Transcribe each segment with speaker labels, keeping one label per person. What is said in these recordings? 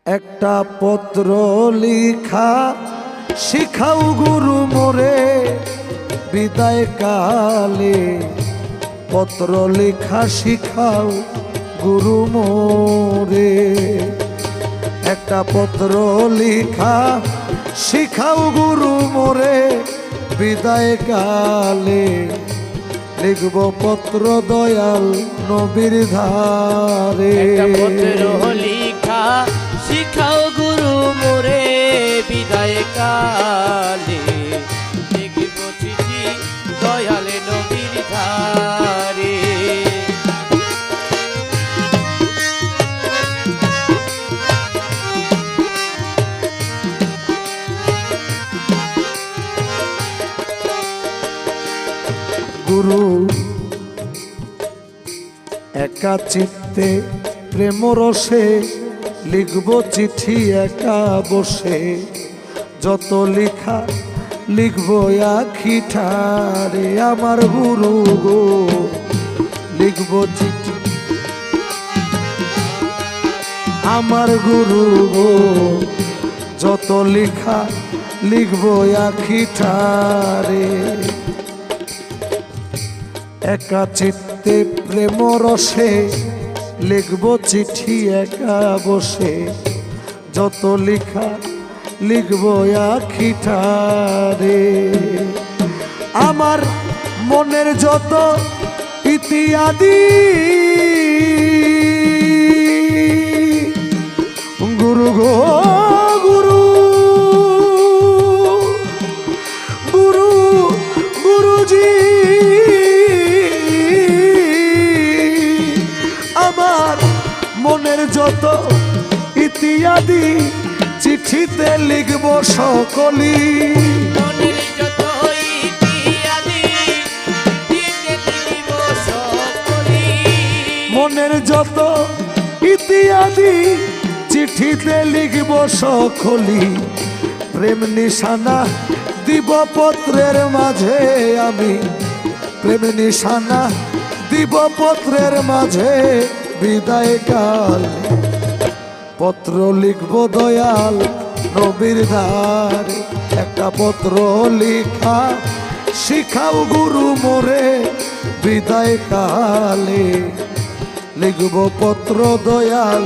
Speaker 1: একটা পত্র লিখা শিখাও গুরু মোরে বিদায় কালে। পত্র লিখা শিখাও গুরু মোরে। একটা পত্র লিখা শিখাও গুরু মোরে বিদায় কালে। লিখব পত্র দয়াল নবীর ধারে।
Speaker 2: একটা পত্র লিখা শিখাও গুরু মোরে বিদায় কালে। লিখব চিঠি দয়াল নবীর ধারে।
Speaker 1: গুরু একা চিত্তে প্রেম রসে লিখব চিঠি একা বসে। যত লিখা লিখব আখি ঠারে। আমার গুরু গো লিখব চিঠি আমার গুরু গো। যত লিখা লিখব আখি ঠারে। একা চিত্তে প্রেম রসে লিখব চিঠি একা বসে। যত লিখা লিখব আখি ঠারে। আমার মনের যত ইত্যাদি গুরু গো গুরু গুরু গুরুজি। আমার মনের যত ইত্যাদি চিঠিতে লিখব সকলি।
Speaker 2: মনের যত ইত্যাদি চিঠিতে লিখব সকলি।
Speaker 1: মনের যত ইত্যাদি চিঠিতে লিখব সকলি। প্রেম নিশানা দিব পত্রের মাঝে আমি। প্রেম নিশানা দিব পত্রের মাঝে বিদায় কাল। পত্র লিখব দয়াল নবীর ধারে। একটা পত্র লিখা শিখাও গুরু মোরে বিদায় কালে। লিখব পত্র দয়াল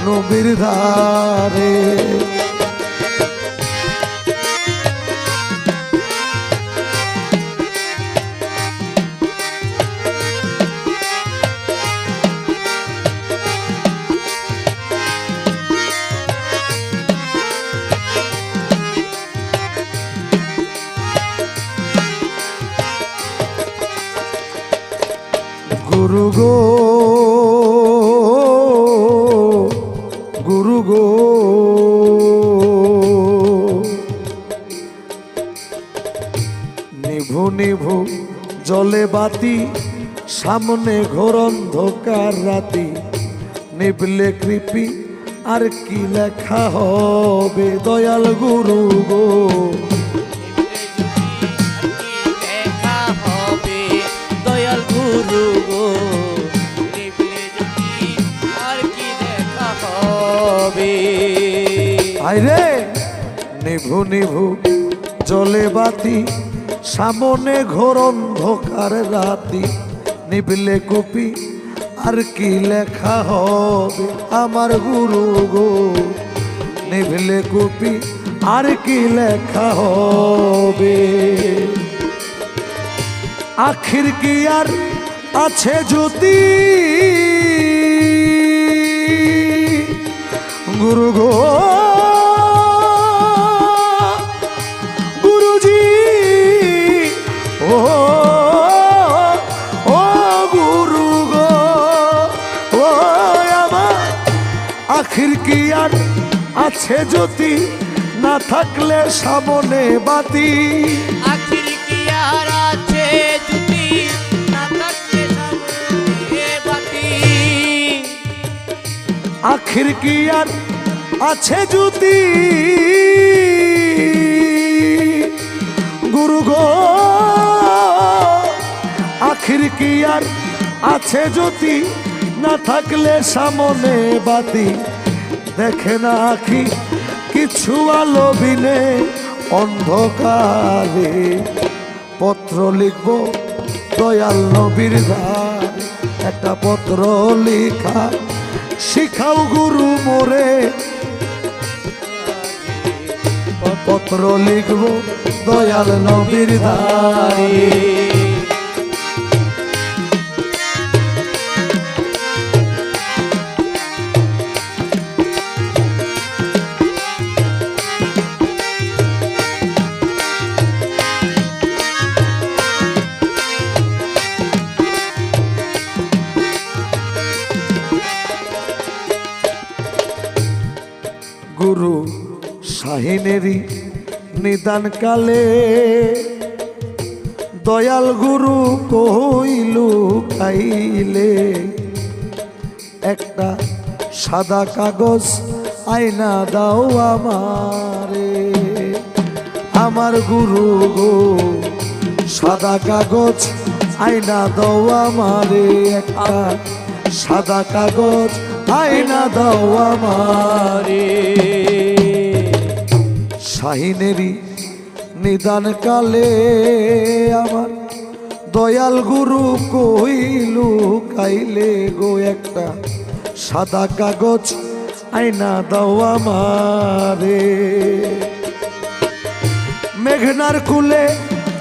Speaker 1: নবীর ধারে। গুরু গো গুরু গো নিভু নিভু জলে বাতি সামনে ঘোর অন্ধকার রাতি। নিভলে কৃপি আর কি লেখা হবে দয়াল গুরু গো।
Speaker 2: গুরু গো লিখলে যদি আর কি দেখা হবে।
Speaker 1: আইরে নিভু নিভু জলে বাতি সামনে ঘোর অন্ধকার রাতি। নিভলে কপি আর কি লেখা হবে আমার গুরু গো। নিভলে কপি আর কি লেখা হবে। আখির কি আর আছে জ্যোতি গুরু গো গুরুজি। ও ও গুরু গো ও আমার আখির কি আর আছে জ্যোতি না থাকলে সামনে বাতি।
Speaker 2: আখির কি আর আছে যদি না থাকলে সামনে বাতি।
Speaker 1: আখির কি আর আছে যদি গুরু গো। আখির কি আর আছে যদি না থাকলে সামনে বাতি। দেখে না আখি কিছু আলো বিনে অন্ধকারে পত্র লিখব দয়াল নবীর ধার একটা পত্র লেখা শিখাও গুরু মোরে পত্র লিখব দয়াল নবীর ধারে গুরু শাহিনেরই নিদান কালে দয়াল গুরু কইলু খাইলে একটা সাদা কাগজ আয়না দাও আমারে আমার গুরু গো সাদা কাগজ আয়না দাও আমারে একটা সাদা কাগজ আয়না দাও আমারে শাহিনেরই নিদান কালে আমার দয়াল গুরু কইলু কাইলে গো একটা সাদা কাগজ আয়না দাও আমারে মেঘনার কুলে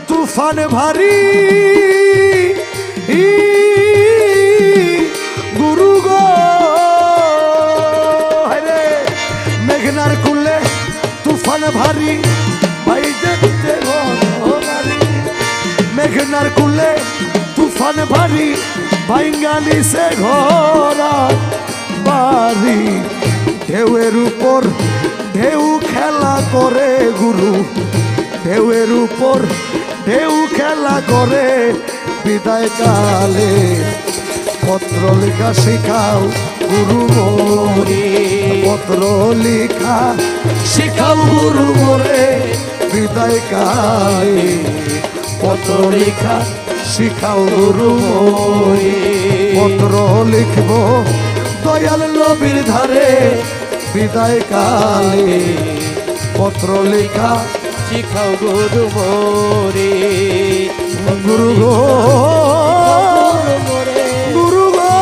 Speaker 1: তুফান ভারী গুরু গো হরে মেঘনার কুলে তুফান ভারী ভাই দেখতে ভারী মেঘনার কুলে তুফান ভারী ভাইঙ্গানি সে ঘোরা বাড়ি ঢেউয়ের উপর ঢেউ খেলা করে গুরু ঢেউয়ের উপর ঢেউ খেলা করে বিদায় কালে পত্র লেখা শিখাও গুরু মোরে পত্র লেখা শিখাও গুরু মোরে বিদায় কালে পত্র লেখা শিখাও গুরু মোরে পত্র লিখব দয়াল নবীর ধারে বিদায় কালে পত্র লেখা
Speaker 2: শিখাও গুরু মোরে
Speaker 1: গুরু গো গুরু গো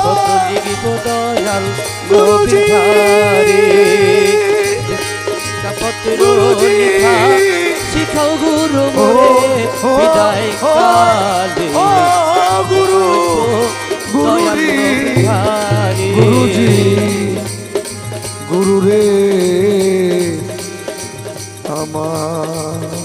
Speaker 2: পত্র লিখিব দয়াল
Speaker 1: গুরুজি
Speaker 2: পত্র লেখা শিখাও গুরু মোরে বিদায় কালে
Speaker 1: গুরু গুরুজি গুরুজি গুরু রে আমার